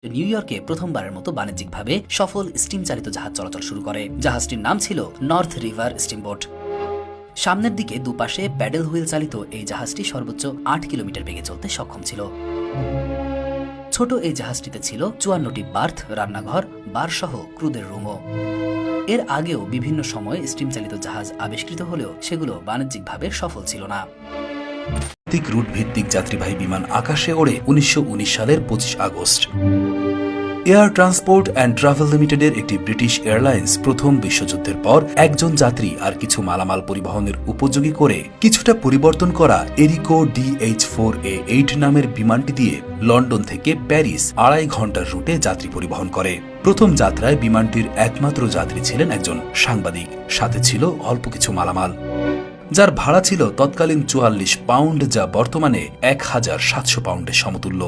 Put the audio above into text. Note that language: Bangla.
নিউ ইয়র্কে প্রথমবারের মতো বাণিজ্যিকভাবে সফল স্টিম চালিত জাহাজ চলাচল শুরু করে। জাহাজটির নাম ছিল নর্থ রিভার স্টিমবোট। সামনের দিকে দুপাশে প্যাডেল হুইল চালিত এই জাহাজটি সর্বোচ্চ ৮ কিলোমিটার বেগে চলতে সক্ষম ছিল। ছোট এই জাহাজটিতে ছিল ৫৪টি বার্থ, রান্নাঘর, বার সহ ক্রুদের রুমও। এর আগেও বিভিন্ন সময়ে স্টিম চালিত জাহাজ আবিষ্কৃত হলেও সেগুলো বাণিজ্যিকভাবে সফল ছিল না। রুট ভিত্তিক যাত্রীবাহী বিমান আকাশে ওড়ে ১৯১৯ সালের ২৫ August. Air transport and travel লিমিটেডের একটি ব্রিটিশ এয়ারলাইন্স প্রথম বিশ্বযুদ্ধের পর একজন যাত্রী আর কিছু মালামাল পরিবহনের উপযোগী করে কিছুটা পরিবর্তন করা এরিকো DH-4A-8 নামের বিমানটি দিয়ে লন্ডন থেকে প্যারিস ২.৫ ঘন্টার রুটে যাত্রী পরিবহন করে। প্রথম যাত্রায় বিমানটির একমাত্র যাত্রী ছিলেন একজন সাংবাদিক, সাথে ছিল অল্প কিছু মালামাল, যার ভাড়া ছিল তৎকালীন ৪৪ পাউন্ড, যা বর্তমানে ১,৭০০ পাউন্ডের সমতুল্য।